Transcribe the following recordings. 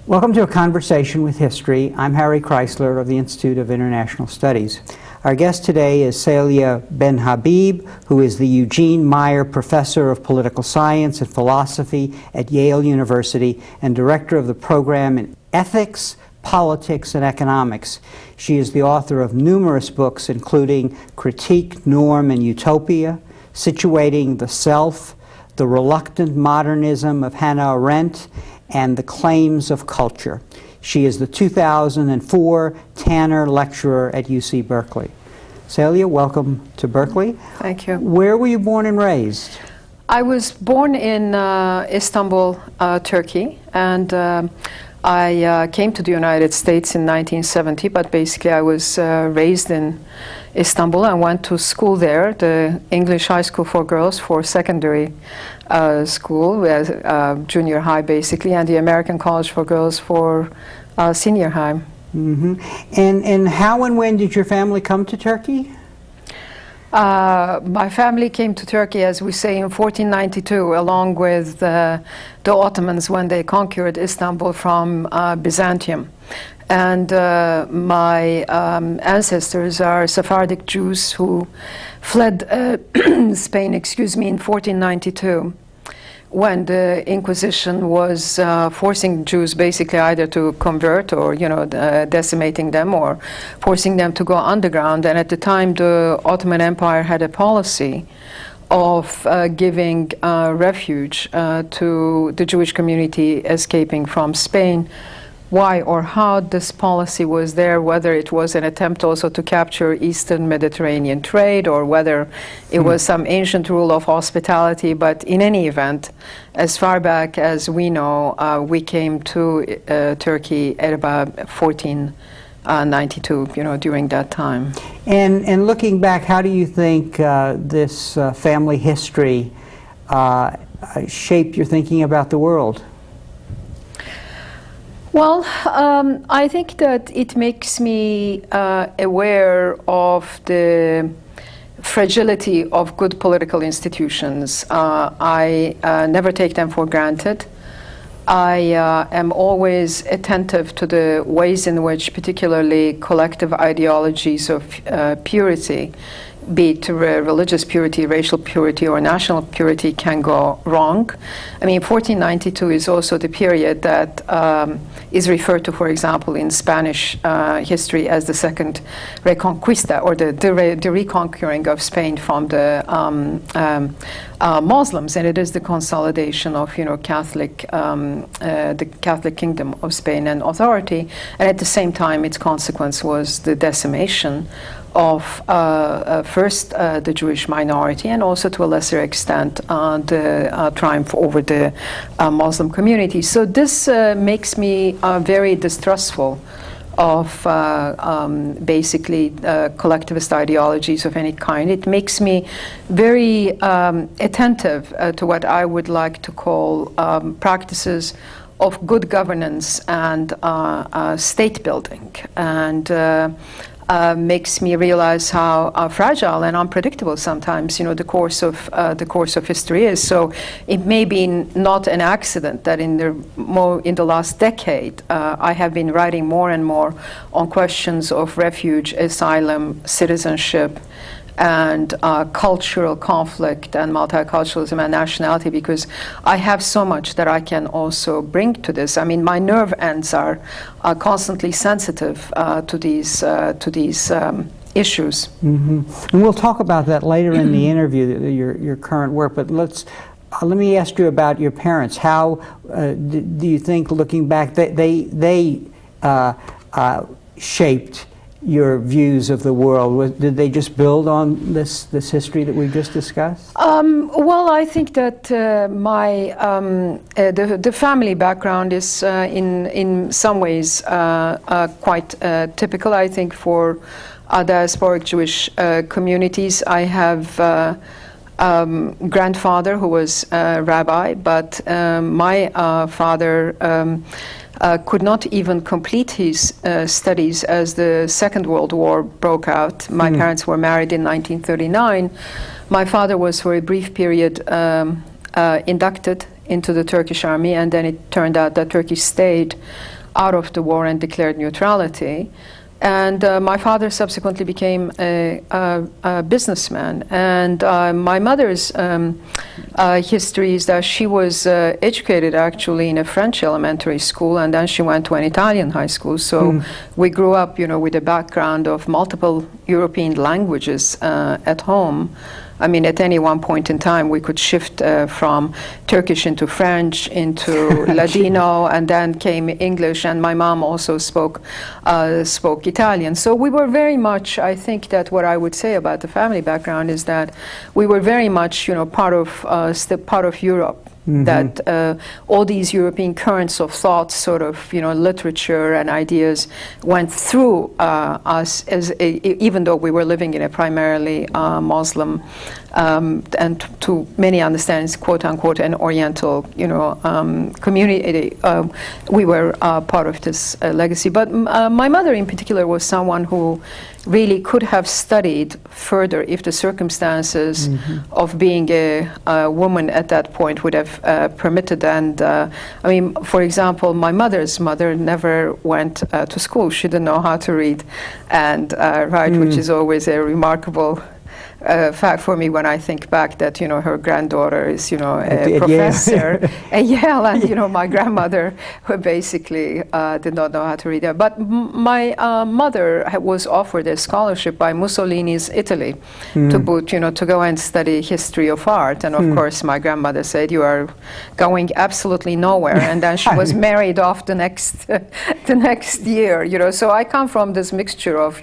Welcome to A Conversation with History. I'm Harry Kreisler of the Institute of International Studies. Our guest today is Seyla Benhabib, who is the Eugene Meyer Professor of Political Science and Philosophy at Yale University and Director of the program in Ethics, Politics, and Economics. She is the author of numerous books, including Critique, Norm, and Utopia, Situating the Self, The Reluctant Modernism of Hannah Arendt, and The Claims of Culture. She is the 2004 Tanner Lecturer at UC Berkeley. Seyla, welcome to Berkeley. Thank you. Where were you born and raised? I was born in Istanbul, Turkey, and I came to the United States in 1970, but basically I was raised in Istanbul. I went to school there, the English High School for Girls for secondary school, junior high basically, and the American College for Girls for senior high. Mm-hmm. And how and when did your family come to Turkey? My family came to Turkey, as we say, in 1492, along with the Ottomans when they conquered Istanbul from Byzantium. And my ancestors are Sephardic Jews who fled Spain, in 1492, when the Inquisition was forcing Jews basically either to convert or, decimating them or forcing them to go underground. And at the time, the Ottoman Empire had a policy of giving refuge to the Jewish community escaping from Spain. Why or how this policy was there, whether it was an attempt also to capture Eastern Mediterranean trade or whether it was some ancient rule of hospitality, but in any event, as far back as we know, we came to Turkey at about 1492, during that time. And looking back, how do you think this family history shaped your thinking about the world? Well, I think that it makes me aware of the fragility of good political institutions. I never take them for granted. I am always attentive to the ways in which particularly collective ideologies of purity, be it religious purity, racial purity, or national purity, can go wrong. I mean, 1492 is also the period that is referred to, for example, in Spanish history as the Second Reconquista, or the reconquering of Spain from the Muslims, and it is the consolidation of, Catholic, the Catholic Kingdom of Spain and authority, and at the same time, its consequence was the decimation of first the Jewish minority, and also to a lesser extent the triumph over the Muslim community. So this makes me very distrustful of basically collectivist ideologies of any kind. It makes me very attentive to what I would like to call practices of good governance and state building, and makes me realize how fragile and unpredictable sometimes, the course of history is. So it may be not an accident that in the last decade, I have been writing more and more on questions of refuge, asylum, citizenship, and cultural conflict and multiculturalism and nationality, because I have so much that I can also bring to this. I mean, my nerve ends are constantly sensitive to these issues. Mm-hmm. And we'll talk about that later in the interview, your current work, but let me ask you about your parents. How do you think, looking back, they shaped your views of the world? Did they just build on this history that we just discussed? Well, I think that the family background is in some ways quite typical. I think for diasporic Jewish communities, I have grandfather who was a rabbi, but my father could not even complete his studies as the Second World War broke out. My parents were married in 1939. My father was for a brief period inducted into the Turkish army, and then it turned out that Turkey stayed out of the war and declared neutrality. And my father subsequently became a businessman. And my mother's history is that she was educated actually in a French elementary school, and then she went to an Italian high school. So we grew up, with a background of multiple European languages at home. I mean, at any one point in time, we could shift from Turkish into French, into Ladino, and then came English, and my mom also spoke Italian. So we were very much, I think that what I would say about the family background is that we were very much, part of Europe. That all these European currents of thought, sort of, literature and ideas went through us, even though we were living in a primarily Muslim and to many understandings, quote unquote, an Oriental, community. We were part of this legacy. But my mother, in particular, was someone who really could have studied further if the circumstances of being a woman at that point would have permitted. And for example, my mother's mother never went to school. She didn't know how to read and write, which is always a remarkable fact for me when I think back that her granddaughter is a professor at Yale, and my grandmother basically did not know how to read. But my mother was offered a scholarship by Mussolini's Italy to boot, to go and study history of art, and of course my grandmother said, "You are going absolutely nowhere," and then she was married off the next year. So I come from this mixture of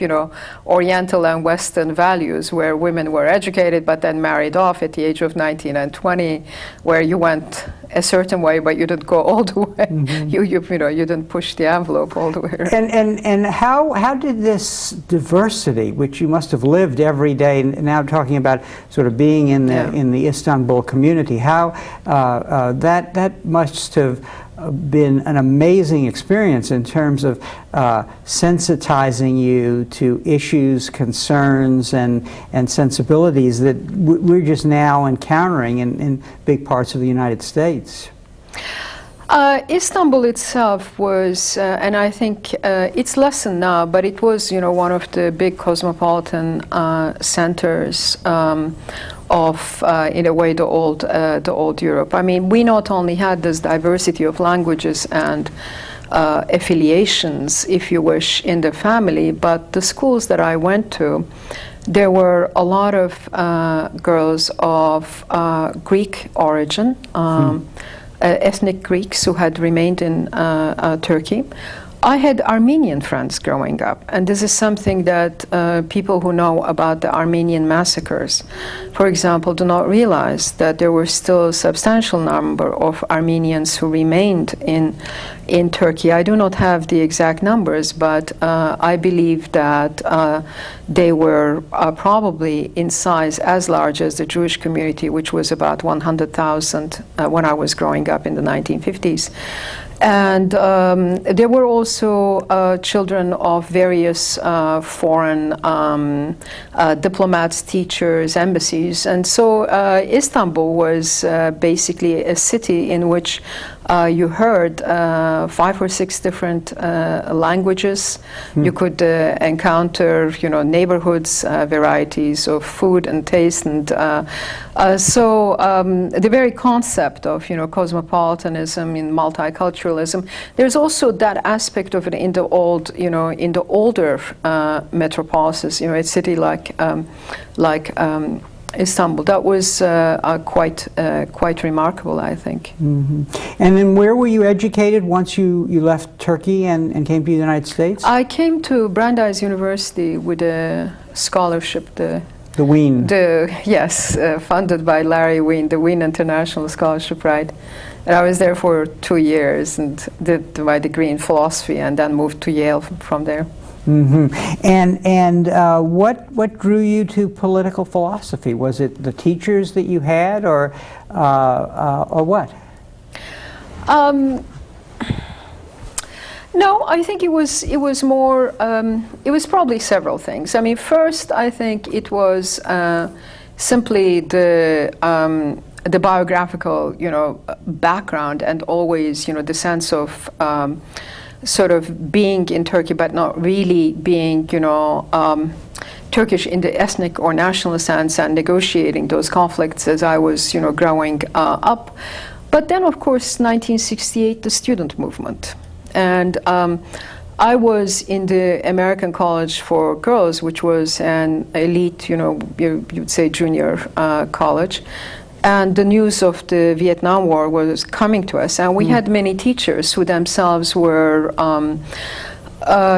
Oriental and Western values where women were educated but then married off at the age of 19 and 20, where you went a certain way but you didn't go all the way. You didn't push the envelope all the way around. And how did this diversity, which you must have lived every day, now talking about sort of being in the Istanbul community, how that must have been an amazing experience in terms of sensitizing you to issues, concerns, and sensibilities that we're just now encountering in big parts of the United States. Istanbul itself was, and I think it's lessened now, but it was, one of the big cosmopolitan centers of, in a way, the old Europe. I mean, we not only had this diversity of languages and affiliations, if you wish, in the family, but the schools that I went to, there were a lot of girls of Greek origin, ethnic Greeks who had remained in Turkey. I had Armenian friends growing up, and this is something that people who know about the Armenian massacres, for example, do not realize that there were still a substantial number of Armenians who remained in Turkey. I do not have the exact numbers, but I believe that they were probably in size as large as the Jewish community, which was about 100,000 when I was growing up in the 1950s. And there were also children of various foreign diplomats, teachers, embassies. And so Istanbul was basically a city in which you heard 5 or 6 different languages. You could encounter, neighborhoods, varieties of food and taste, and so the very concept of, cosmopolitanism in multiculturalism. There's also that aspect of it in the old, in the older metropolises. A city like Istanbul. That was quite remarkable, I think. And then where were you educated once you left Turkey and came to the United States? I came to Brandeis University with a scholarship. The Wien. Yes, funded by Larry Wien, the Wien International Scholarship, right? And I was there for 2 years and did my degree in philosophy and then moved to Yale from there. And what drew you to political philosophy? Was it the teachers that you had, or what? No, I think it was more. It was probably several things. I mean, first, I think it was simply the biographical, background, and always, the sense of sort of being in Turkey, but not really being, Turkish in the ethnic or national sense, and negotiating those conflicts as I was, growing up. But then, of course, 1968, the student movement. And I was in the American College for Girls, which was an elite, you'd say junior college. And the news of the Vietnam War was coming to us. And we had many teachers who themselves were,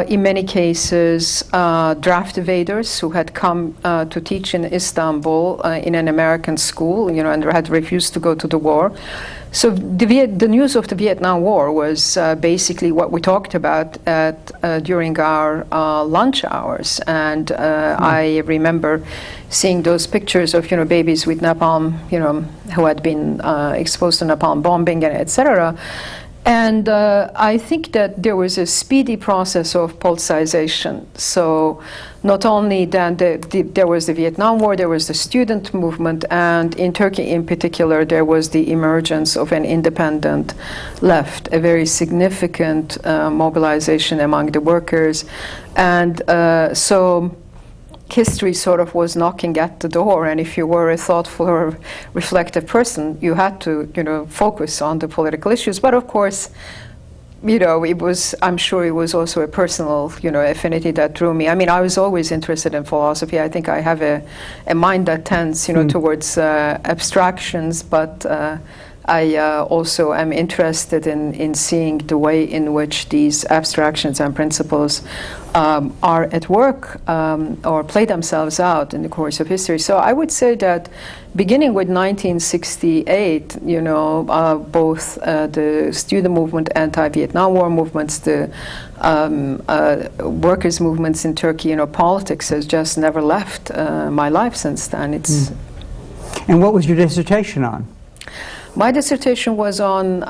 in many cases, draft evaders who had come to teach in Istanbul in an American school, and had refused to go to the war. So the news of the Vietnam War was basically what we talked about during our lunch hours. And I remember seeing those pictures of babies with napalm, who had been exposed to napalm bombing, and etc. And I think that there was a speedy process of politicization. So not only then there was the Vietnam War, there was the student movement, and in Turkey in particular, there was the emergence of an independent left, a very significant mobilization among the workers. And so history sort of was knocking at the door, and if you were a thoughtful or reflective person, you had to, focus on the political issues. But of course, I'm sure it was also a personal, affinity that drew me. I mean, I was always interested in philosophy. I think I have a mind that tends, towards abstractions, but I also am interested in seeing the way in which these abstractions and principles are at work or play themselves out in the course of history. So I would say that beginning with 1968, both the student movement, anti-Vietnam War movements, the workers' movements in Turkey, politics has just never left my life since then. And what was your dissertation on? My dissertation was on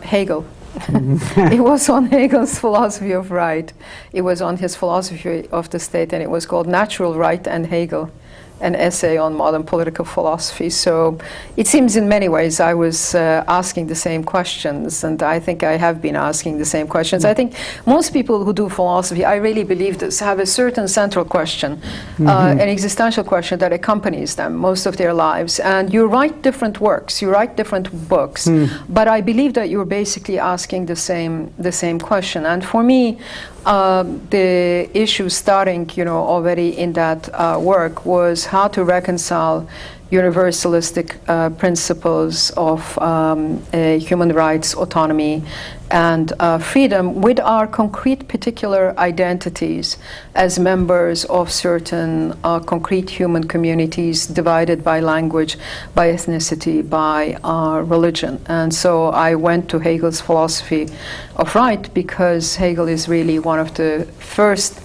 Hegel. It was on Hegel's philosophy of right. It was on his philosophy of the state, and it was called Natural Right and Hegel, an essay on modern political philosophy. So it seems in many ways I was asking the same questions, and I think I have been asking the same questions. I think most people who do philosophy, I really believe this, have a certain central question, an existential question that accompanies them most of their lives. And you write different works, you write different books, but I believe that you're basically asking the same question. And for me, the issue starting, already in that work was how to reconcile universalistic principles of human rights, autonomy, and freedom with our concrete particular identities as members of certain concrete human communities divided by language, by ethnicity, by religion. And so I went to Hegel's philosophy of right because Hegel is really one of the first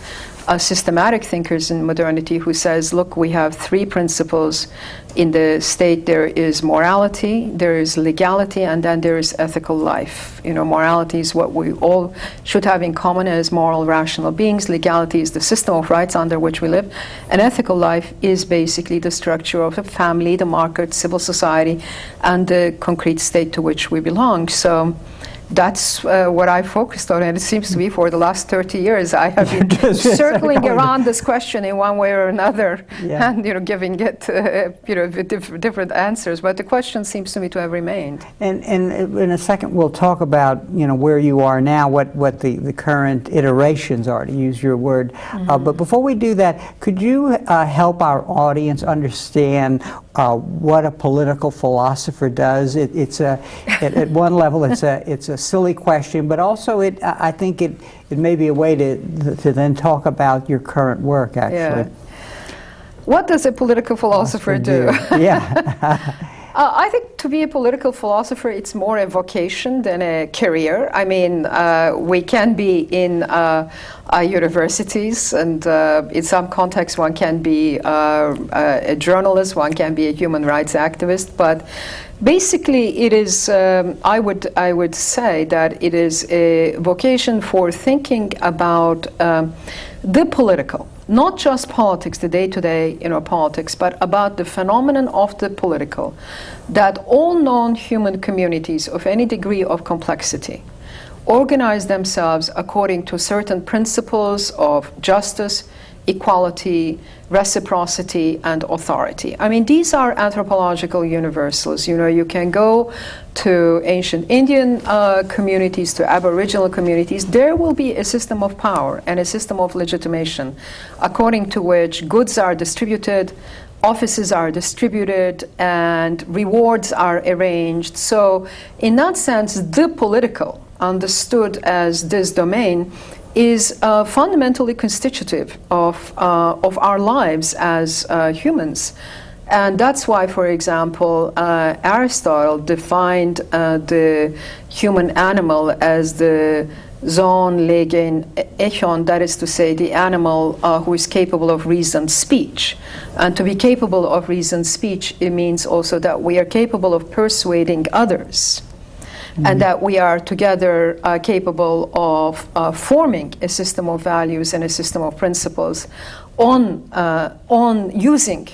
systematic thinkers in modernity who says, look, we have three principles in the state. There is morality, there is legality, and then there is ethical life. Morality is what we all should have in common as moral, rational beings. Legality is the system of rights under which we live. And ethical life is basically the structure of a family, the market, civil society, and the concrete state to which we belong. So that's what I focused on, and it seems to be for the last 30 years I have been circling around this question in one way or another, and giving it different answers. But the question seems to me to have remained. And in a second, we'll talk about where you are now, what the current iterations are, to use your word. But before we do that, could you help our audience understand what a political philosopher does. At one level, it's a silly question, but also I think it may be a way to then talk about your current work, actually. Yeah. What does a political philosopher do? Yeah. I think to be a political philosopher, it's more a vocation than a career. I mean, we can be in universities, and in some contexts one can be a journalist, one can be a human rights activist, but basically it is, I would say that it is a vocation for thinking about the political. Not just politics, the day-to-day politics, but about the phenomenon of the political, that all known human communities of any degree of complexity organize themselves according to certain principles of justice, equality, reciprocity, and authority. I mean, these are anthropological universals. You can go to ancient Indian communities, to Aboriginal communities. There will be a system of power and a system of legitimation according to which goods are distributed, offices are distributed, and rewards are arranged. So in that sense, the political, understood as this domain, is fundamentally constitutive of our lives as humans. And that's why, for example, Aristotle defined the human animal as the zoon legen echon, that is to say, the animal who is capable of reasoned speech. And to be capable of reasoned speech, it means also that we are capable of persuading others. And that we are together capable of forming a system of values and a system of principles on using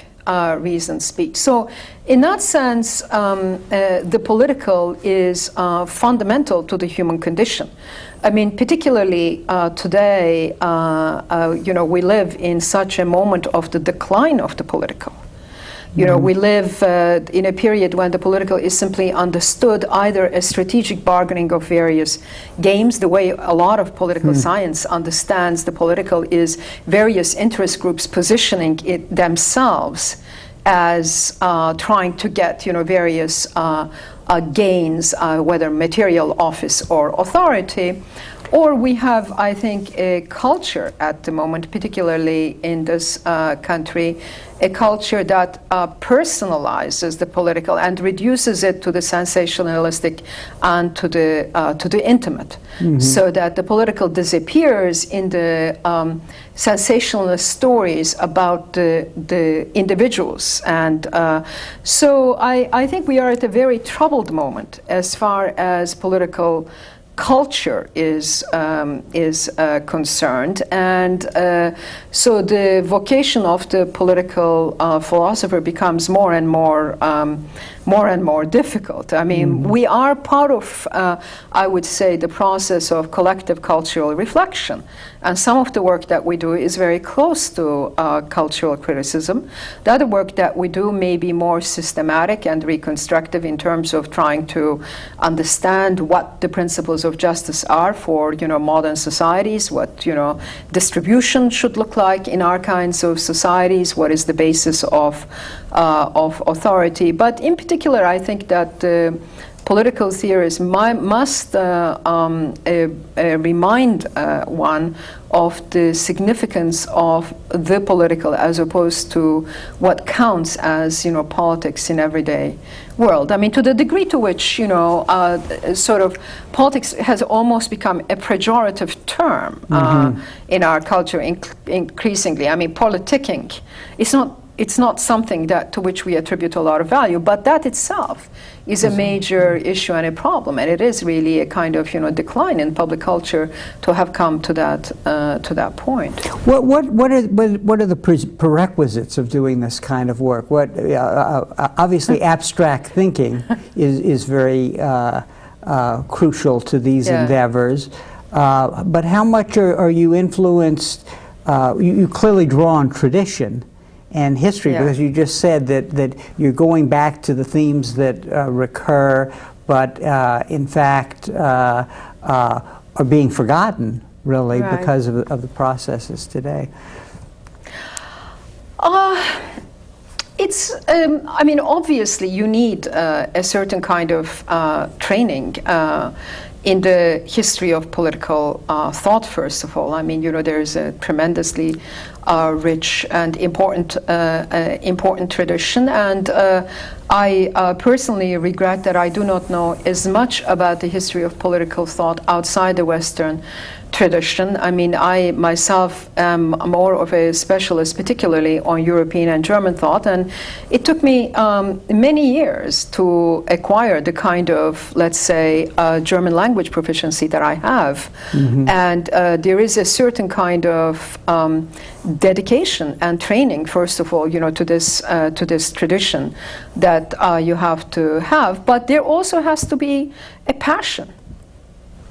reasoned speech. So in that sense, the political is fundamental to the human condition. I mean, particularly today, we live in such a moment of the decline of the political. We live in a period when the political is simply understood either as strategic bargaining of various games. The way a lot of political science understands the political is various interest groups positioning it themselves as trying to get various gains, whether material, office, or authority. Or we have, I think, a culture at the moment, particularly in this country, a culture that personalizes the political and reduces it to the sensationalistic and to the intimate, so that the political disappears in the sensationalist stories about the individuals. And so I think we are at a very troubled moment as far as political culture is concerned, and so the vocation of the political philosopher becomes more and more difficult. I mean, we are part of, I would say, the process of collective cultural reflection, and some of the work that we do is very close to cultural criticism. The other work that we do may be more systematic and reconstructive in terms of trying to understand what the principles of justice are for modern societies, what distribution should look like in our kinds of societies, what is the basis of authority. But in particular, I think that political theorists must remind one of the significance of the political as opposed to what counts as politics in everyday world. I mean, to the degree to which sort of politics has almost become a pejorative term in our culture increasingly. I mean, politicking, it's not something to which we attribute a lot of value, but that itself is a major issue and a problem, and it is really a kind of decline in public culture to have come to that point. What are the prerequisites of doing this kind of work? Obviously abstract thinking is very crucial to these endeavors, but how much are you influenced? You clearly draw on tradition and history, because you just said that you're going back to the themes that recur, but in fact are being forgotten, really, because of the processes today. It's, I mean, obviously you need a certain kind of training in the history of political thought, first of all. I mean, you know, there's a tremendously rich and important tradition, and I personally regret that I do not know as much about the history of political thought outside the Western tradition. I mean, I myself am more of a specialist, particularly on European and German thought, and it took me many years to acquire the kind of, let's say, German language proficiency that I have. Mm-hmm. And there is a certain kind of dedication and training, first of all, you know, to this tradition that you have to have, but there also has to be a passion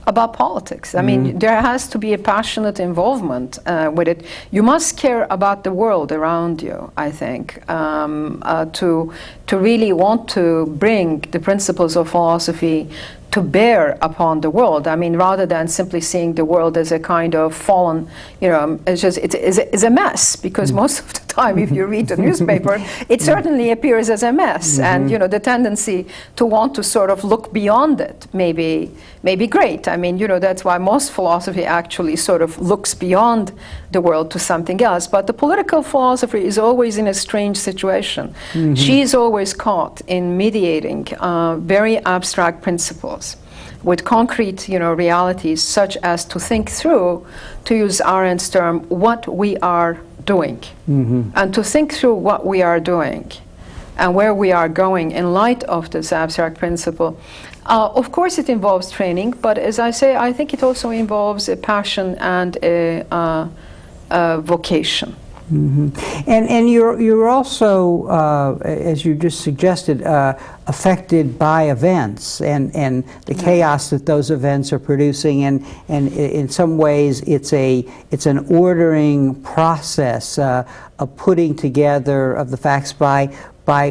about politics. I mean, there has to be a passionate involvement with it. You must care about the world around you, I think, to really want to bring the principles of philosophy to bear upon the world. I mean, rather than simply seeing the world as a kind of fallen, you know, it's a mess, because most of the time, if you read the newspaper, it certainly appears as a mess. Mm-hmm. And, you know, the tendency to want to sort of look beyond it may be great. I mean, you know, that's why most philosophy actually sort of looks beyond the world to something else. But the political philosopher is always in a strange situation. Mm-hmm. She is always caught in mediating very abstract principles with concrete, you know, realities, such as to think through, to use Arendt's term, what we are doing, mm-hmm. and to think through what we are doing and where we are going in light of this abstract principle. Of course, it involves training, but as I say, I think it also involves a passion and a vocation. Mm-hmm. And you're also, as you just suggested, affected by events and the chaos that those events are producing, and in some ways it's an ordering process, a putting together of the facts by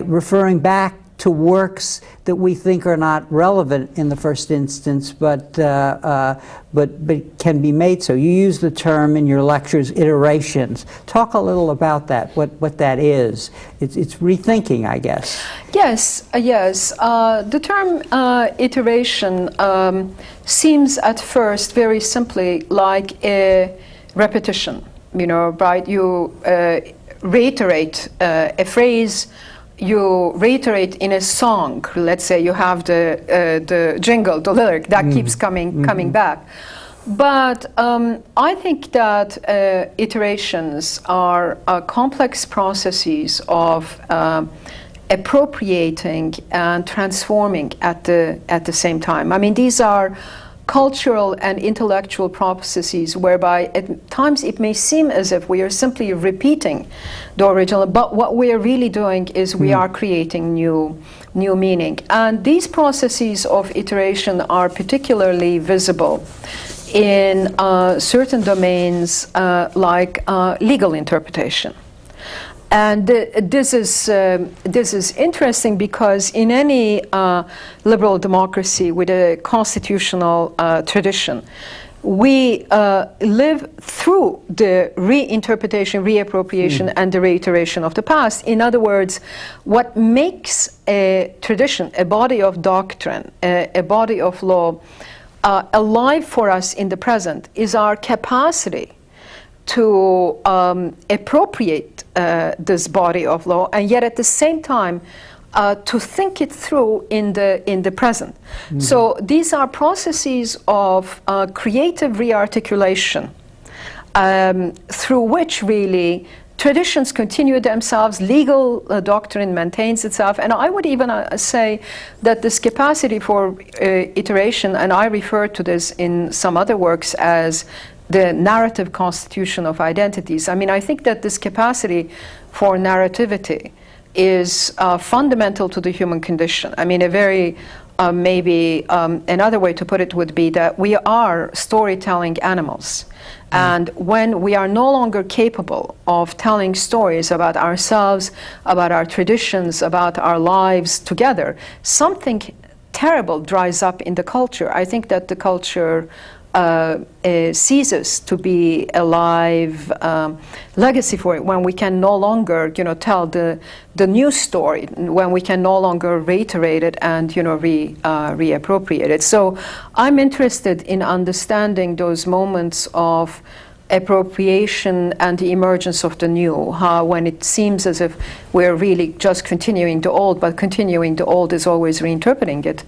referring back to works that we think are not relevant in the first instance, but can be made so. You use the term in your lectures, iterations. Talk a little about that, what that is. It's rethinking, I guess. Yes. The term iteration seems at first very simply like a repetition, you know, right? You reiterate a phrase, you reiterate in a song. Let's say you have the jingle, the lyric that keeps coming back. But I think that iterations are complex processes of appropriating and transforming at the same time. I mean, these are cultural and intellectual processes whereby at times it may seem as if we are simply repeating the original, but what we are really doing is we are creating new meaning. And these processes of iteration are particularly visible in certain domains like legal interpretation. And this is interesting because in any liberal democracy with a constitutional tradition, we live through the reinterpretation, reappropriation, and the reiteration of the past. In other words, what makes a tradition, a body of doctrine, a body of law, alive for us in the present is our capacity to appropriate this body of law, and yet at the same time to think it through in the present. Mm-hmm. So these are processes of creative rearticulation through which really traditions continue themselves, legal doctrine maintains itself, and I would even say that this capacity for iteration, and I refer to this in some other works as the narrative constitution of identities. I mean, I think that this capacity for narrativity is fundamental to the human condition. I mean, a very, maybe another way to put it would be that we are storytelling animals. And when we are no longer capable of telling stories about ourselves, about our traditions, about our lives together, something terrible dries up in the culture. I think that the culture ceases to be a live legacy for it, when we can no longer, tell the news story, when we can no longer reiterate it and, reappropriate it. So I'm interested in understanding those moments of appropriation and the emergence of the new, how when it seems as if we're really just continuing the old, but continuing the old is always reinterpreting it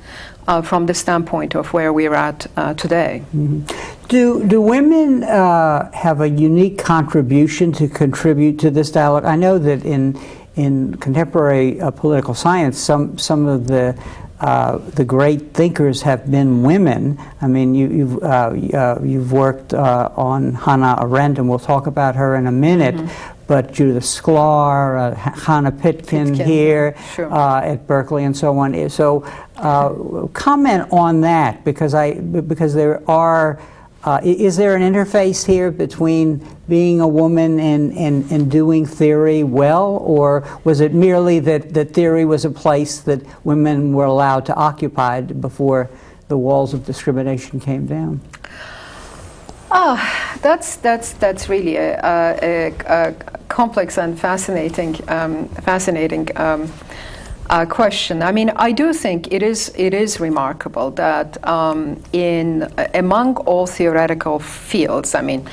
from the standpoint of where we're at today. Mm-hmm. Do women have a unique contribution to contribute to this dialogue? I know that in contemporary political science, some of the great thinkers have been women. I mean, you've worked on Hannah Arendt, and we'll talk about her in a minute. Mm-hmm. But Judith Sklar, Hannah Pitkin here sure. At Berkeley, and so on. So, comment on that, because there are. Is there an interface here between being a woman and doing theory well, or was it merely that theory was a place that women were allowed to occupy before the walls of discrimination came down? That's really a complex and fascinating question. I mean, I do think it is remarkable that among all theoretical fields, I mean,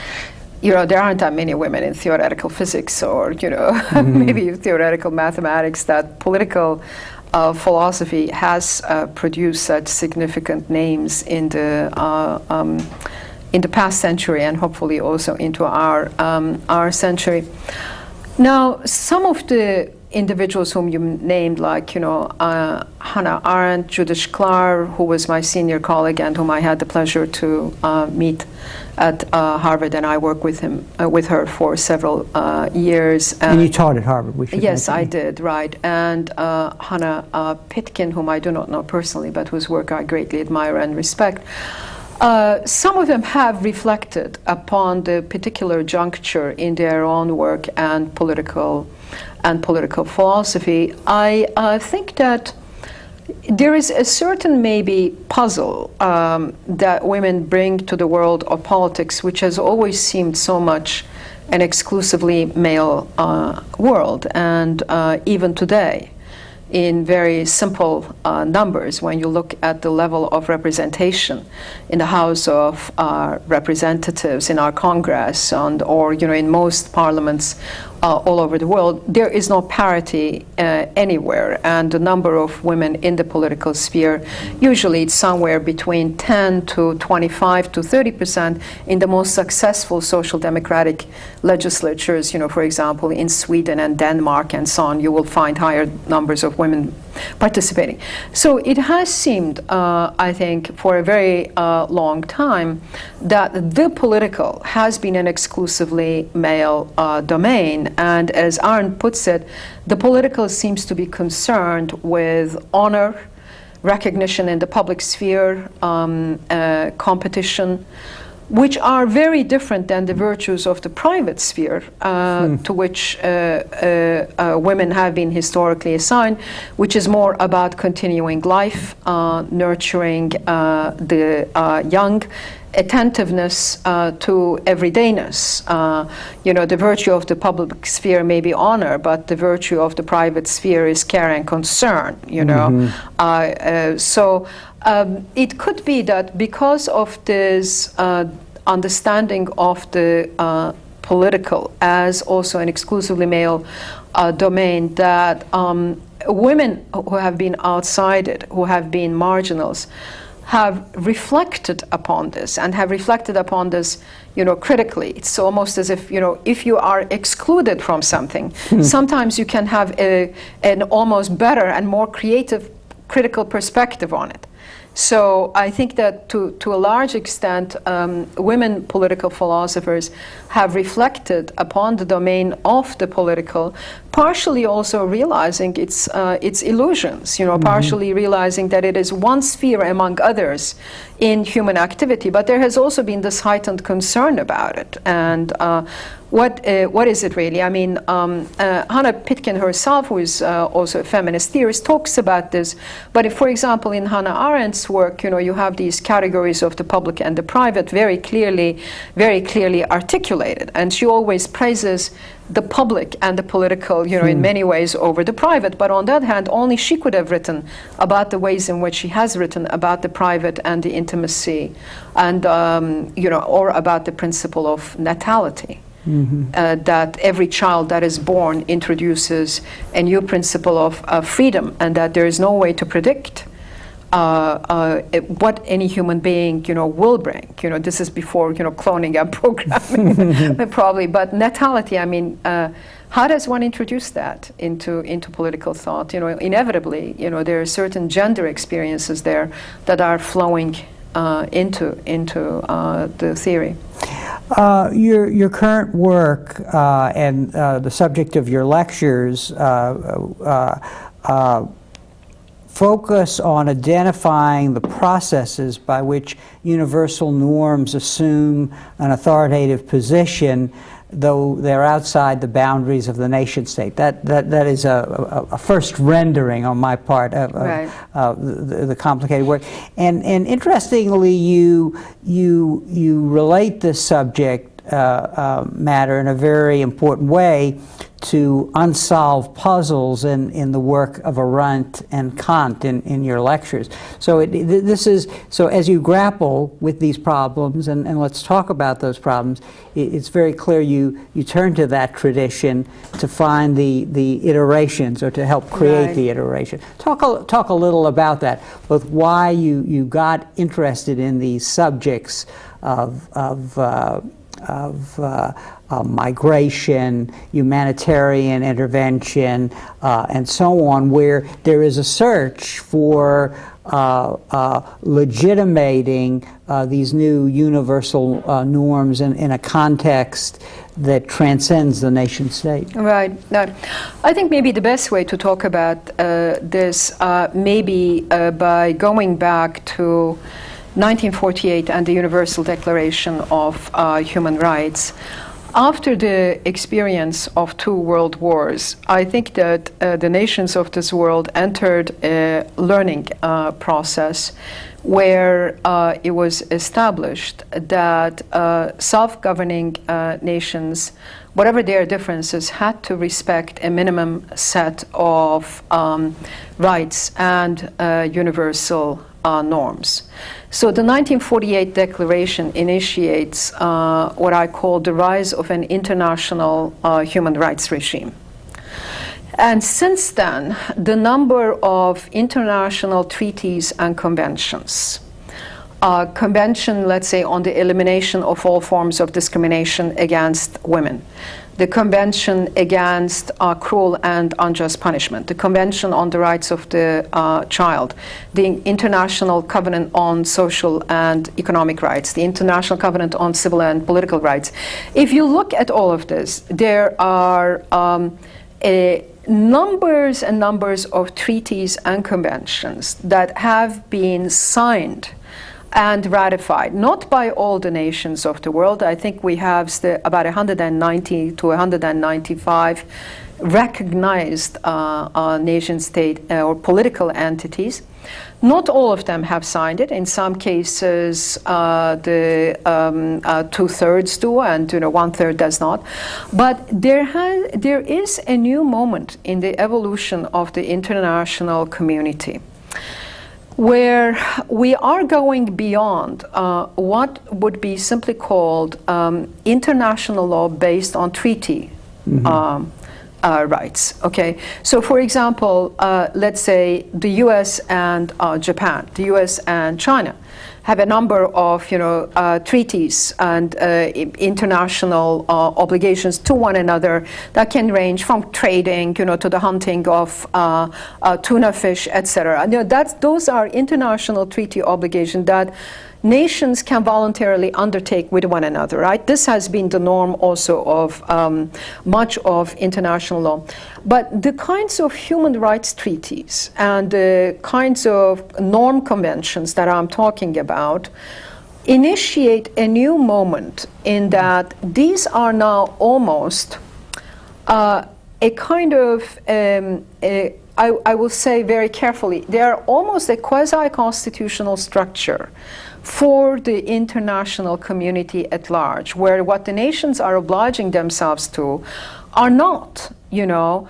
there aren't that many women in theoretical physics or mm-hmm. maybe theoretical mathematics, that political philosophy has produced such significant names in the past century, and hopefully also into our century. Now, some of the individuals whom you named, like Hannah Arendt, Judith Sklar, who was my senior colleague and whom I had the pleasure to meet at Harvard, and I worked with her for several years. And you taught at Harvard, we should Yes, mention. I did, right. And Hannah Pitkin, whom I do not know personally, but whose work I greatly admire and respect. Some of them have reflected upon the particular juncture in their own work and political philosophy. I think that there is a certain maybe puzzle that women bring to the world of politics, which has always seemed so much an exclusively male world, and even today, in very simple numbers, when you look at the level of representation in the House of Representatives, in our Congress, or in most parliaments all over the world, there is no parity anywhere, and the number of women in the political sphere, usually it's somewhere between 10 to 25 to 30% in the most successful social democratic legislatures, for example, in Sweden and Denmark and so on, you will find higher numbers of women participating. So it has seemed, I think, for a very long time, that the political has been an exclusively male domain. And as Arendt puts it, the political seems to be concerned with honor, recognition in the public sphere, competition, which are very different than the virtues of the private sphere, to which women have been historically assigned, which is more about continuing life, nurturing the young, attentiveness to everydayness. The virtue of the public sphere may be honor, but the virtue of the private sphere is care and concern, Mm-hmm. So it could be that because of this understanding of the political as also an exclusively male domain, that women who have been outsided, who have been marginals, have reflected upon this and have reflected upon this, critically. It's almost as if, if you are excluded from something, sometimes you can have an almost better and more creative critical perspective on it. So I think that to a large extent, women political philosophers have reflected upon the domain of the political, partially also realizing its illusions, mm-hmm. partially realizing that it is one sphere among others in human activity, but there has also been this heightened concern about it. And what is it really? I mean, Hannah Pitkin herself, who is also a feminist theorist, talks about this. But if, for example, in Hannah Arendt's work, you have these categories of the public and the private very clearly articulated. And she always praises the public and the political, in many ways over the private. But on the other hand, only she could have written about the ways in which she has written about the private and the intimacy, and or about the principle of natality. That every child that is born introduces a new principle of freedom, and that there is no way to predict what any human being will bring. This is before cloning and programming probably. But natality, I mean, how does one introduce that into political thought? Inevitably, there are certain gender experiences there that are flowing into the theory. Your current work and the subject of your lectures focus on identifying the processes by which universal norms assume an authoritative position, though they're outside the boundaries of the nation state. That is a first rendering on my part of the complicated work. And interestingly, you relate this subject matter in a very important way to unsolved puzzles in the work of Arendt and Kant in your lectures. So as you grapple with these problems, and let's talk about those problems, it's very clear you turn to that tradition to find the iterations, or to help create the iteration. Talk a little about that, both why you got interested in these subjects of migration, humanitarian intervention, and so on, where there is a search for legitimating these new universal norms in a context that transcends the nation state. Right. Now, I think maybe the best way to talk about this maybe by going back to 1948 and the Universal Declaration of Human Rights. After the experience of 2 world wars, I think that the nations of this world entered a learning process where it was established that self-governing nations, whatever their differences, had to respect a minimum set of rights and universal norms. So the 1948 Declaration initiates what I call the rise of an international human rights regime. And since then, the number of international treaties and conventions, convention, let's say, on the elimination of all forms of discrimination against women, the Convention Against Cruel and Unjust Punishment, the Convention on the Rights of the Child, the International Covenant on Social and Economic Rights, the International Covenant on Civil and Political Rights. If you look at all of this, there are numbers and numbers of treaties and conventions that have been signed and ratified, not by all the nations of the world. I think we have about 190 to 195 recognized nation state or political entities. Not all of them have signed it. In some cases, the 2/3 do, and 1/3 does not. But there is a new moment in the evolution of the international community, where we are going beyond what would be simply called international law based on treaty rights. Okay, so for example, let's say the U.S. and Japan, the U.S. and China have a number of treaties and international obligations to one another that can range from trading to the hunting of tuna fish, etc. Those are international treaty obligations that nations can voluntarily undertake with one another, right? This has been the norm also of much of international law. But the kinds of human rights treaties and the kinds of norm conventions that I'm talking about initiate a new moment in that these are now almost a kind of, I will say very carefully, they are almost a quasi-constitutional structure for the international community at large, where what the nations are obliging themselves to are not, you know,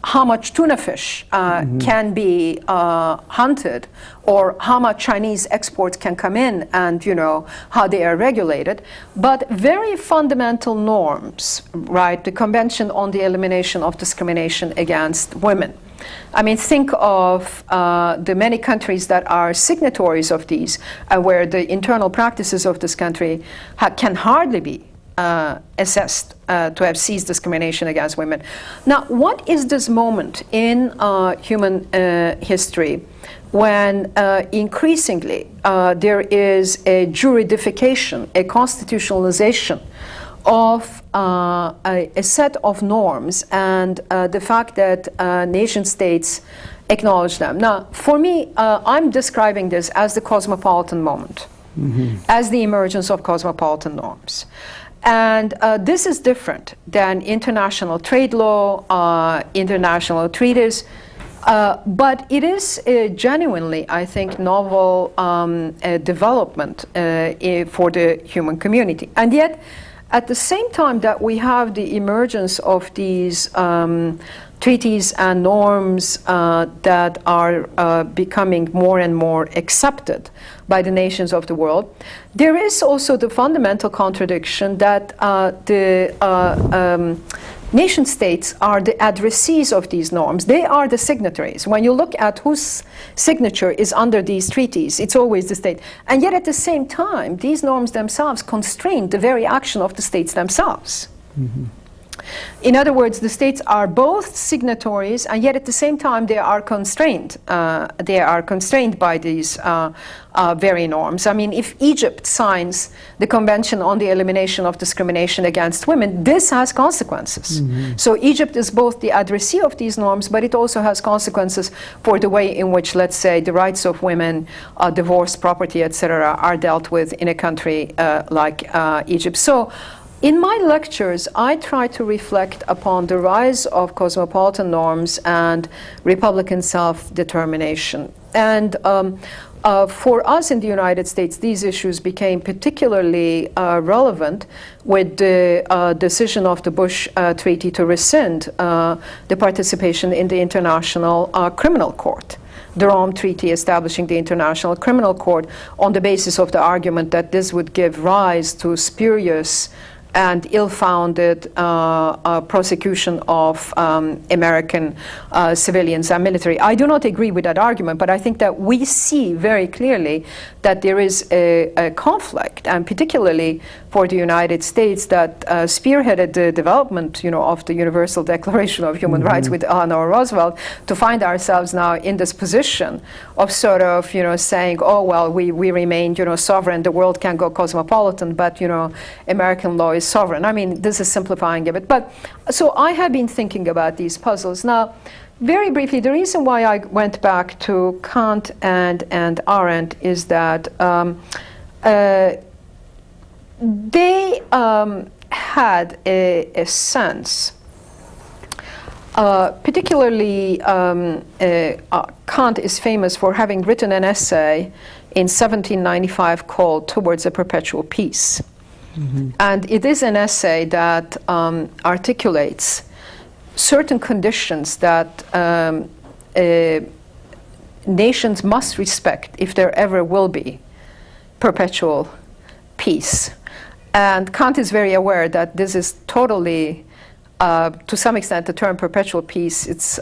how much tuna fish can be hunted, or how much Chinese exports can come in, and you know how they are regulated, but very fundamental norms, right? The Convention on the Elimination of Discrimination Against Women. I mean, think of the many countries that are signatories of these, where the internal practices of this country can hardly be assessed to have ceased discrimination against women. Now, what is this moment in human history when increasingly there is a juridification, a constitutionalization of a set of norms, and the fact that nation states acknowledge them? Now, for me, I'm describing this as the cosmopolitan moment, as the emergence of cosmopolitan norms. And this is different than international trade law, international treaties, but it is genuinely, I think, novel development for the human community. And yet, at the same time that we have the emergence of these treaties and norms that are becoming more and more accepted by the nations of the world, there is also the fundamental contradiction that the nation states are the addressees of these norms. They are the signatories. When you look at whose signature is under these treaties, it's always the state. And yet at the same time, these norms themselves constrain the very action of the states themselves. In other words, the states are both signatories, and yet at the same time they are constrained. They are constrained by these very norms. I mean, if Egypt signs the Convention on the Elimination of Discrimination Against Women, this has consequences. So Egypt is both the addressee of these norms, but it also has consequences for the way in which, let's say, the rights of women, divorce, property, etc., are dealt with in a country like Egypt. So, in my lectures, I try to reflect upon the rise of cosmopolitan norms and Republican self-determination. And for us in the United States, these issues became particularly relevant with the decision of the Bush Treaty to rescind the participation in the International Criminal Court. The Rome Treaty establishing the International Criminal Court on the basis of the argument that this would give rise to spurious and ill-founded prosecution of American civilians and military. I do not agree with that argument, but I think that we see very clearly that there is a conflict, and particularly for the United States that spearheaded the development, of the Universal Declaration of Human Rights with Eleanor Roosevelt, to find ourselves now in this position of sort of, saying, oh, well, we remain, sovereign, the world can go cosmopolitan, but, American law is sovereign. I mean, this is simplifying a bit. But so I have been thinking about these puzzles. Now, very briefly, the reason why I went back to Kant and Arendt is that they had a sense, particularly Kant is famous for having written an essay in 1795 called Towards a Perpetual Peace. And it is an essay that articulates certain conditions that nations must respect if there ever will be perpetual peace. And Kant is very aware that this is totally, to some extent, the term perpetual peace, it's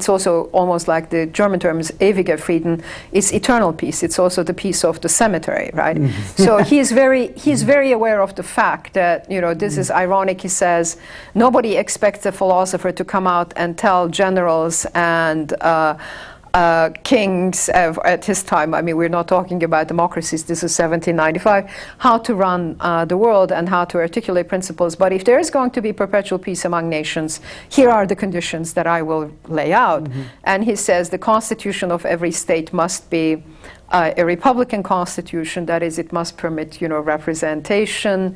also almost like the German term is ewige Frieden, it's eternal peace. It's also the peace of the cemetery, right? So he's very aware of the fact that, this is ironic. He says, nobody expects a philosopher to come out and tell generals and kings at his time. I mean, we're not talking about democracies. This is 1795. How to run the world and how to articulate principles. But if there is going to be perpetual peace among nations, here are the conditions that I will lay out. Mm-hmm. And he says the constitution of every state must be a republican constitution. That is, it must permit, representation,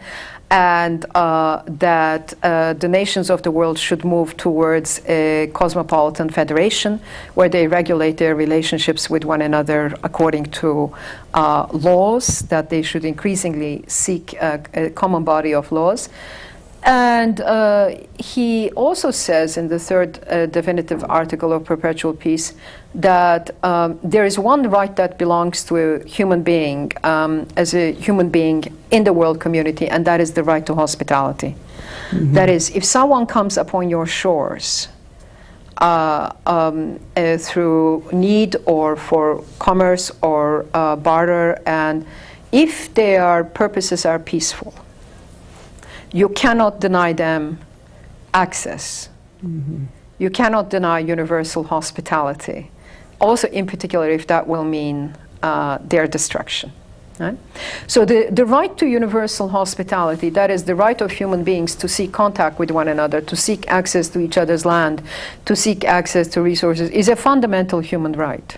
and that the nations of the world should move towards a cosmopolitan federation where they regulate their relationships with one another according to laws, that they should increasingly seek a common body of laws. And he also says in the third definitive article of Perpetual Peace that there is one right that belongs to a human being as a human being in the world community, and that is the right to hospitality. Mm-hmm. That is, if someone comes upon your shores through need or for commerce or barter, and if their purposes are peaceful, you cannot deny them access. Mm-hmm. You cannot deny universal hospitality. Also, in particular, if that will mean their destruction. Right? So the right to universal hospitality, that is the right of human beings to seek contact with one another, to seek access to each other's land, to seek access to resources, is a fundamental human right.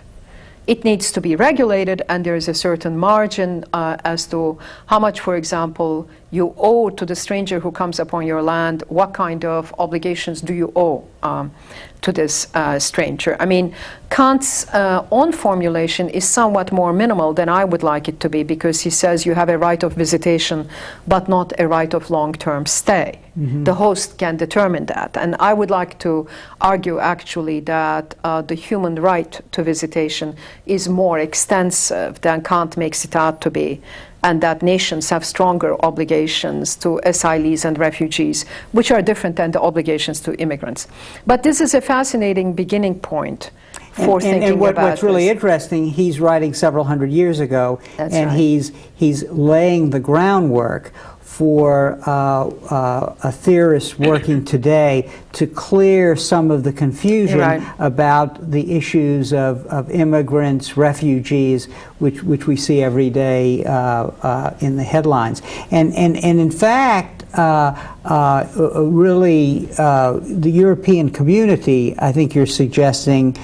It needs to be regulated, and there is a certain margin as to how much, for example, you owe to the stranger who comes upon your land. What kind of obligations do you owe to this stranger? I mean, Kant's own formulation is somewhat more minimal than I would like it to be, because he says you have a right of visitation, but not a right of long-term stay. Mm-hmm. The host can determine that. And I would like to argue, actually, that the human right to visitation is more extensive than Kant makes it out to be, and that nations have stronger obligations to asylees and refugees, which are different than the obligations to immigrants. But this is a fascinating beginning point for thinking about this. What's really interesting, he's writing several hundred years ago, That's and right. he's laying the groundwork for a theorist working today to clear some of the confusion about the issues of immigrants, refugees, which we see every day in the headlines. And in fact, really, the European community, I think you're suggesting,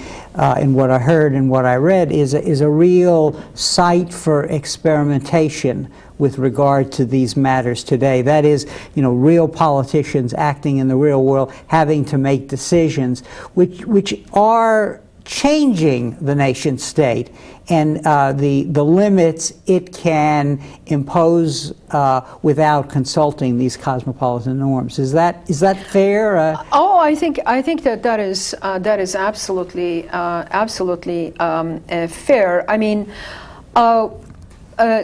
in what I heard and what I read, is a real site for experimentation with regard to these matters today. That is, real politicians acting in the real world, having to make decisions which are changing the nation state and the limits it can impose without consulting these cosmopolitan norms. Is that fair? I think that is absolutely fair. I mean,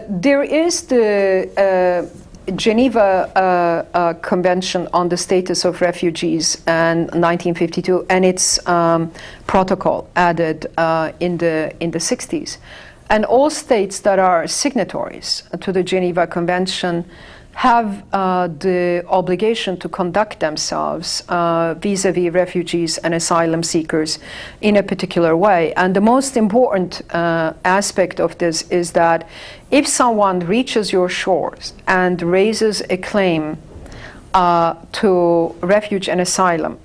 there is the Geneva Convention on the Status of Refugees in 1952, and its protocol added in the 60s. And all states that are signatories to the Geneva Convention have the obligation to conduct themselves vis-a-vis refugees and asylum seekers in a particular way. And the most important aspect of this is that if someone reaches your shores and raises a claim to refuge and asylum,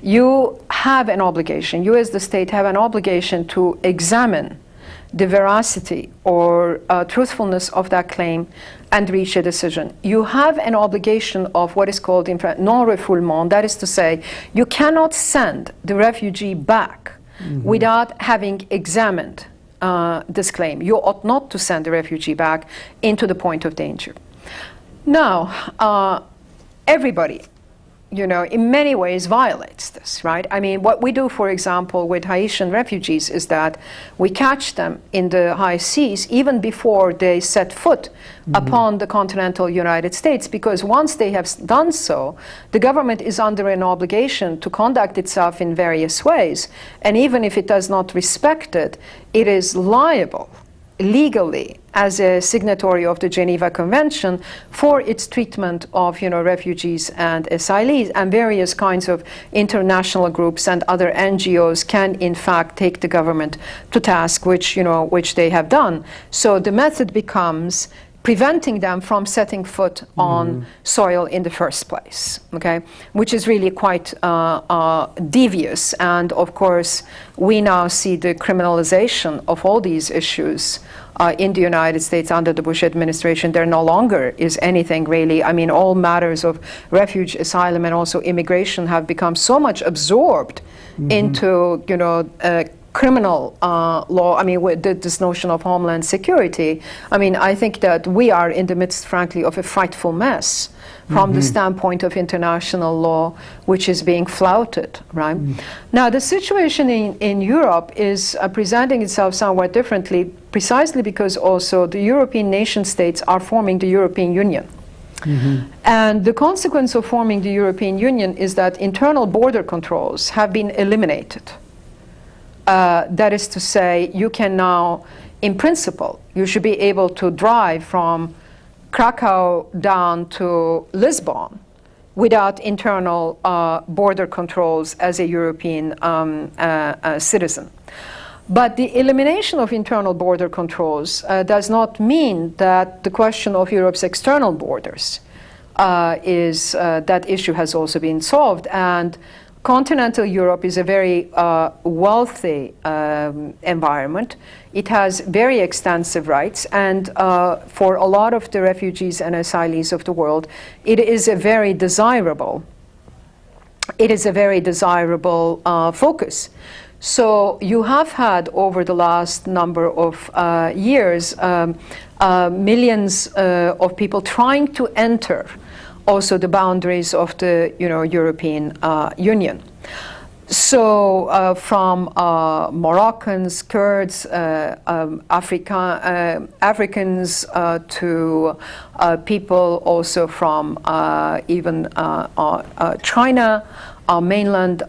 you have an obligation, you as the state have an obligation to examine the veracity or truthfulness of that claim and reach a decision. You have an obligation of what is called in French non-refoulement. That is to say, you cannot send the refugee back without having examined this claim. You ought not to send the refugee back into the point of danger. Now, everybody, in many ways violates this, right? I mean, what we do, for example, with Haitian refugees is that we catch them in the high seas even before they set foot upon the continental United States, because once they have done so, the government is under an obligation to conduct itself in various ways. And even if it does not respect it, it is liable legally as a signatory of the Geneva Convention for its treatment of refugees and asylees, and various kinds of international groups and other NGOs can in fact take the government to task, which they have done. So the method becomes preventing them from setting foot on soil in the first place, okay? Which is really quite devious. And of course, we now see the criminalization of all these issues in the United States under the Bush administration. There no longer is anything really, I mean, all matters of refuge, asylum, and also immigration have become so much absorbed into, criminal law, I mean, with this notion of homeland security. I mean, I think that we are in the midst, frankly, of a frightful mess from the standpoint of international law, which is being flouted, right? Now, the situation in Europe is presenting itself somewhat differently, precisely because also the European nation states are forming the European Union. And the consequence of forming the European Union is that internal border controls have been eliminated. That is to say, you can now, in principle, you should be able to drive from Krakow down to Lisbon without internal border controls as a European citizen. But the elimination of internal border controls does not mean that the question of Europe's external borders that issue has also been solved. And continental Europe is a very wealthy environment. It has very extensive rights, and for a lot of the refugees and asylees of the world, it is a very desirable focus. So you have had over the last number of years millions of people trying to enter also the boundaries of the European Union. So from Moroccans, Kurds, Africans to people also from even China, mainland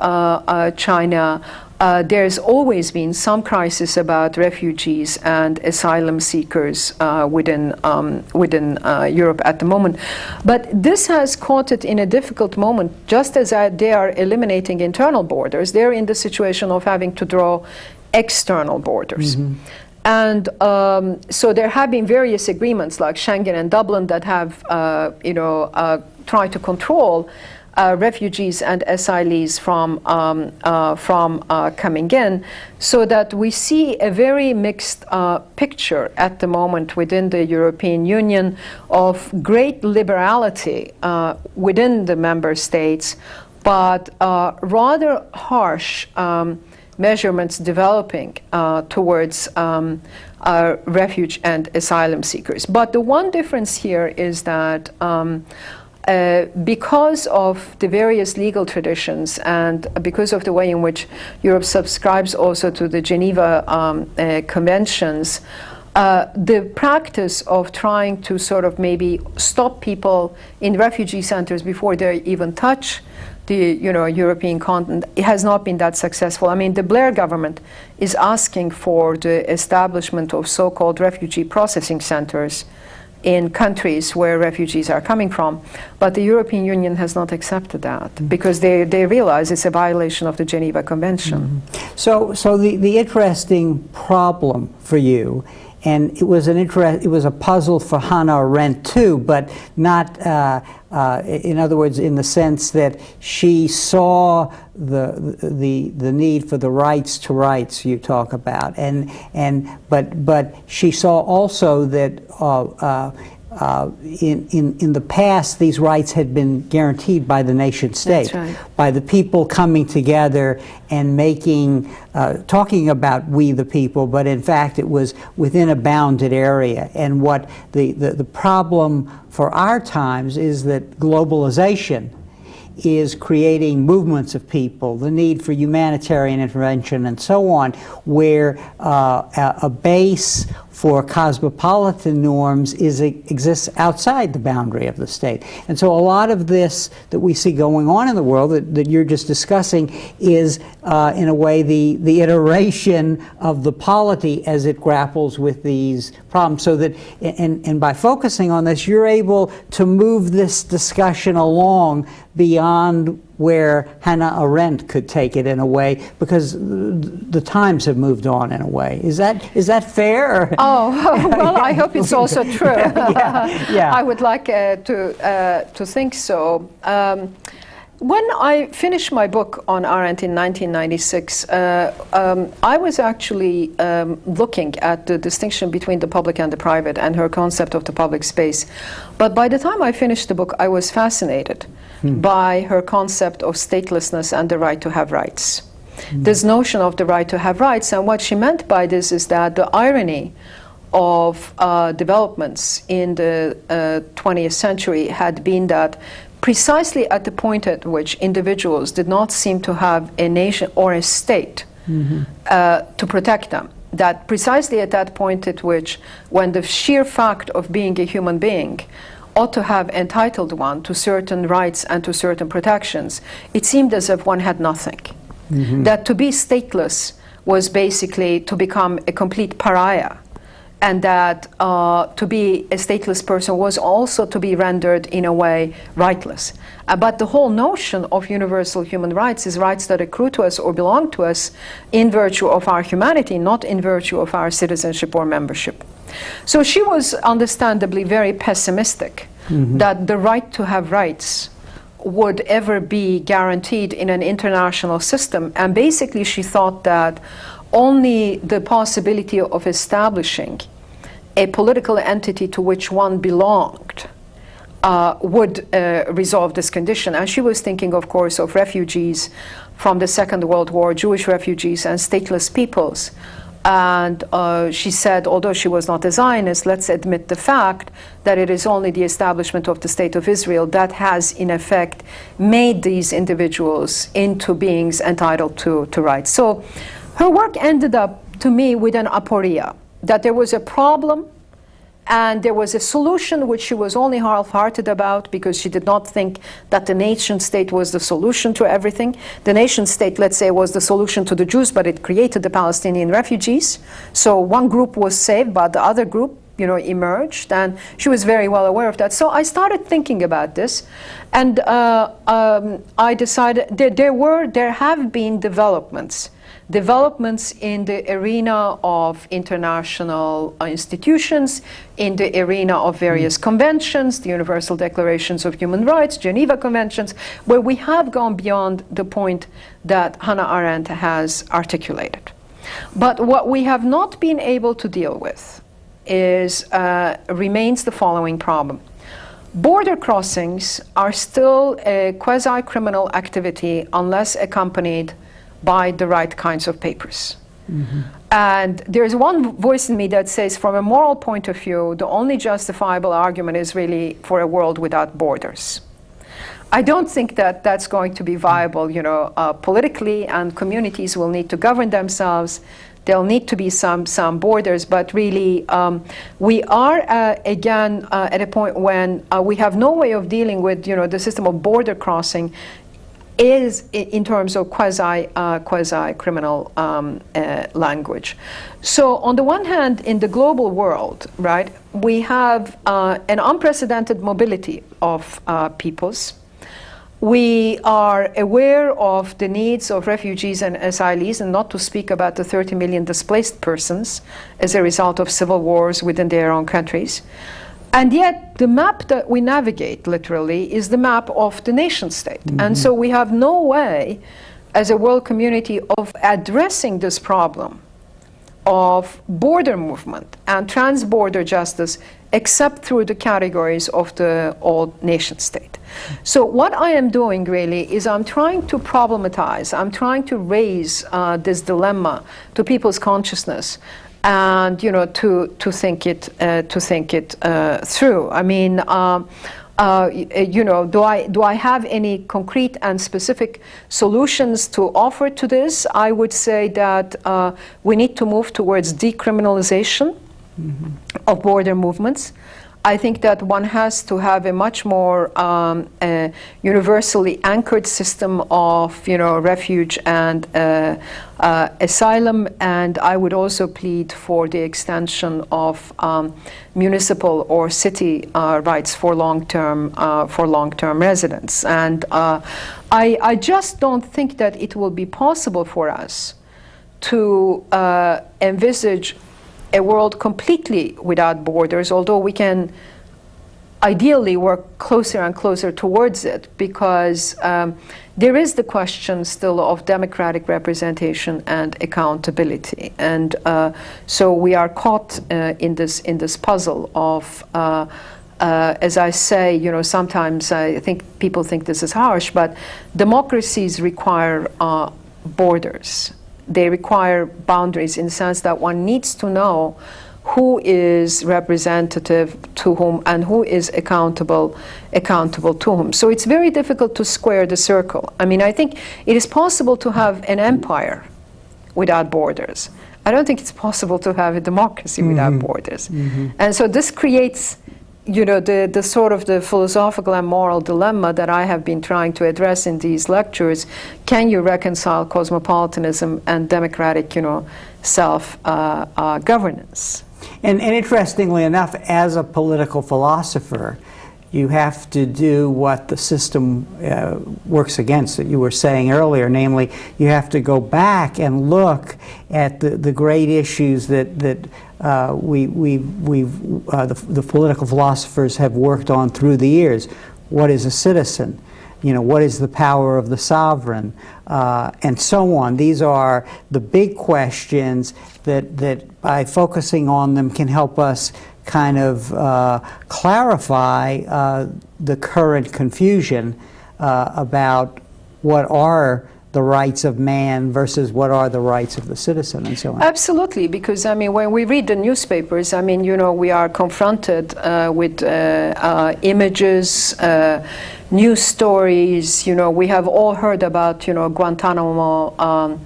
China. There's always been some crisis about refugees and asylum seekers within Europe at the moment. But this has caught it in a difficult moment. Just as they are eliminating internal borders, they're in the situation of having to draw external borders. And so there have been various agreements like Schengen and Dublin that have tried to control refugees and asylees from coming in, so that we see a very mixed picture at the moment within the European Union of great liberality within the member states, but rather harsh measurements developing towards refuge and asylum seekers. But the one difference here is that because of the various legal traditions and because of the way in which Europe subscribes also to the Geneva Conventions, the practice of trying to sort of maybe stop people in refugee centers before they even touch the European continent, it has not been that successful. I mean, the Blair government is asking for the establishment of so-called refugee processing centers in countries where refugees are coming from, but the European Union has not accepted that because they realize it's a violation of the Geneva Convention. So the interesting problem for you, and it was a puzzle for Hannah Arendt too, but not in other words in the sense that she saw the need for the rights you talk about, but she saw also that in the past these rights had been guaranteed by the nation state, right, by the people coming together and talking about we the people, but in fact it was within a bounded area. And what the problem for our times is that globalization is creating movements of people, the need for humanitarian intervention and so on, where a base for cosmopolitan norms exists outside the boundary of the state. And so a lot of this that we see going on in the world that you're just discussing is, in a way, the iteration of the polity as it grapples with these problems. So that, and by focusing on this, you're able to move this discussion along beyond where Hannah Arendt could take it, in a way, because the times have moved on in a way. Is that fair? Oh, well, I hope it's also true. Yeah. I would like to think so. When I finished my book on Arendt in 1996, I was actually looking at the distinction between the public and the private and her concept of the public space. But by the time I finished the book, I was fascinated by her concept of statelessness and the right to have rights. This notion of the right to have rights, and what she meant by this is that the irony of developments in the 20th century had been that precisely at the point at which individuals did not seem to have a nation or a state to protect them, that precisely at that point at which, when the sheer fact of being a human being ought to have entitled one to certain rights and to certain protections, it seemed as if one had nothing. That to be stateless was basically to become a complete pariah, and that to be a stateless person was also to be rendered, in a way, rightless. But the whole notion of universal human rights is rights that accrue to us or belong to us in virtue of our humanity, not in virtue of our citizenship or membership. So she was understandably very pessimistic that the right to have rights would ever be guaranteed in an international system. And basically she thought that only the possibility of establishing a political entity to which one belonged would resolve this condition. And she was thinking, of course, of refugees from the Second World War, Jewish refugees and stateless peoples. And she said, although she was not a Zionist, let's admit the fact that it is only the establishment of the State of Israel that has, in effect, made these individuals into beings entitled to rights. So her work ended up, to me, with an aporia, that there was a problem and there was a solution which she was only half-hearted about, because she did not think that the nation state was the solution to everything. The nation state, let's say, was the solution to the Jews, but it created the Palestinian refugees. So one group was saved, but the other group, emerged, and she was very well aware of that. So I started thinking about this, and I decided there have been developments in the arena of international institutions, in the arena of various conventions, the Universal Declarations of Human Rights, Geneva Conventions, where we have gone beyond the point that Hannah Arendt has articulated. But what we have not been able to deal with remains the following problem. Border crossings are still a quasi-criminal activity unless accompanied by the right kinds of papers. And there's one voice in me that says, from a moral point of view, the only justifiable argument is really for a world without borders. I don't think that that's going to be viable, politically, and communities will need to govern themselves. There'll need to be some borders, but really we are again at a point when we have no way of dealing with the system of border crossing is in terms of quasi-criminal language. So on the one hand, in the global world, right, we have an unprecedented mobility of peoples. We are aware of the needs of refugees and asylees, and not to speak about the 30 million displaced persons as a result of civil wars within their own countries. And yet, the map that we navigate, literally, is the map of the nation state. And so we have no way, as a world community, of addressing this problem of border movement and trans-border justice except through the categories of the old nation state. So what I am doing, really, is I'm trying to problematize, I'm trying to raise this dilemma to people's consciousness, and to think it through. I mean, do I have any concrete and specific solutions to offer to this? I would say that we need to move towards decriminalization of border movements. I think that one has to have a much more universally anchored system of, refuge and asylum. And I would also plead for the extension of municipal or city rights for long-term residents. And I just don't think that it will be possible for us to envisage a world completely without borders, although we can ideally work closer and closer towards it, because there is the question still of democratic representation and accountability. And so we are caught in this puzzle of, as I say, sometimes I think people think this is harsh, but democracies require borders. They require boundaries in the sense that one needs to know who is representative to whom and who is accountable to whom. So it's very difficult to square the circle. I mean, I think it is possible to have an empire without borders. I don't think it's possible to have a democracy without borders. And so this creates the sort of the philosophical and moral dilemma that I have been trying to address in these lectures. Can you reconcile cosmopolitanism and democratic, self-governance? And interestingly enough, as a political philosopher, you have to do what the system works against, that you were saying earlier, namely, you have to go back and look at the great issues that the political philosophers have worked on through the years. What is a citizen? What is the power of the sovereign? And so on. These are the big questions that by focusing on them can help us kind of clarify the current confusion about what are the rights of man versus what are the rights of the citizen, and so on. Absolutely, because when we read the newspapers, we are confronted with images, news stories. We have all heard about Guantanamo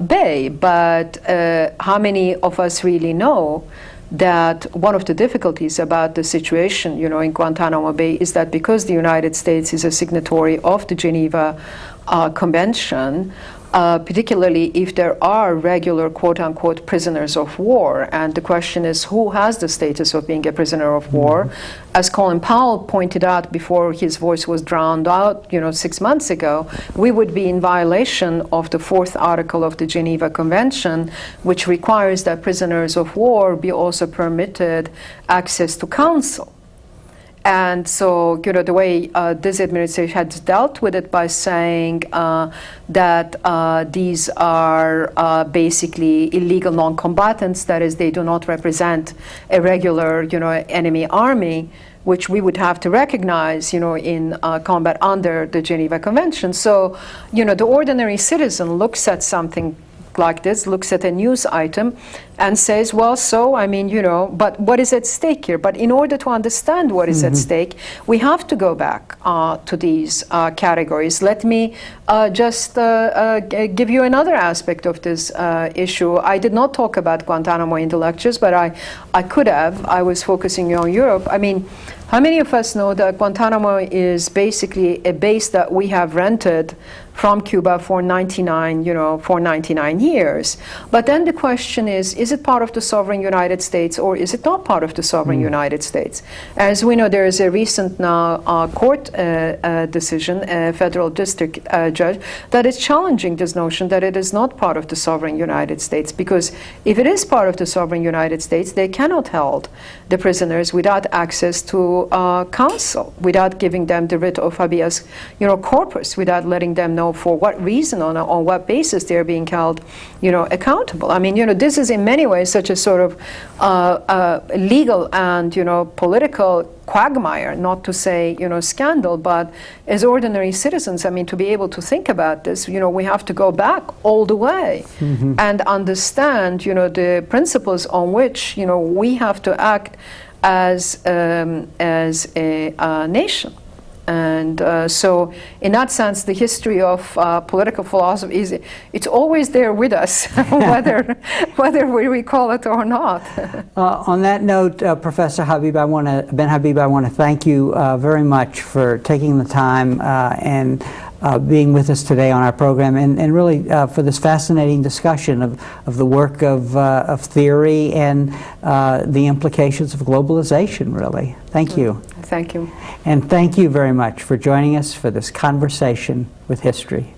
Bay, but how many of us really know that one of the difficulties about the situation, in Guantanamo Bay is that because the United States is a signatory of the Geneva Convention, particularly if there are regular quote-unquote prisoners of war, and the question is who has the status of being a prisoner of war. As Colin Powell pointed out before his voice was drowned out 6 months ago, we would be in violation of the 4th article of the Geneva Convention, which requires that prisoners of war be also permitted access to counsel. And so, the way this administration has dealt with it by saying that these are basically illegal non-combatants, that is, they do not represent a regular, enemy army, which we would have to recognize, in combat under the Geneva Convention. So, the ordinary citizen looks at something like this, looks at a news item and says, well, so, but what is at stake here? But in order to understand what is at stake, we have to go back to these categories. Let me just give you another aspect of this issue. I did not talk about Guantanamo in the lectures, but I could have. I was focusing on Europe. How many of us know that Guantanamo is basically a base that we have rented from Cuba for 99 years? But then the question is it part of the sovereign United States or is it not part of the sovereign United States? As we know, there is a recent now court decision, a federal district judge, that is challenging this notion that it is not part of the sovereign United States, because if it is part of the sovereign United States, they cannot hold the prisoners without access to counsel, without giving them the writ of habeas corpus, without letting them know for what reason, on what basis they're being held accountable. This is in many ways such a sort of legal and political quagmire, not to say scandal, but as ordinary citizens, to be able to think about this, we have to go back all the way and understand the principles on which we have to act as a nation. And And so in that sense, the history of political philosophy it's always there with us, whether we recall it or not. On that note, Professor Habib, Benhabib, I want to thank you very much for taking the time and being with us today on our program, and really for this fascinating discussion of the work of theory and the implications of globalization, really. Thank you. Thank you. And thank you very much for joining us for this conversation with history.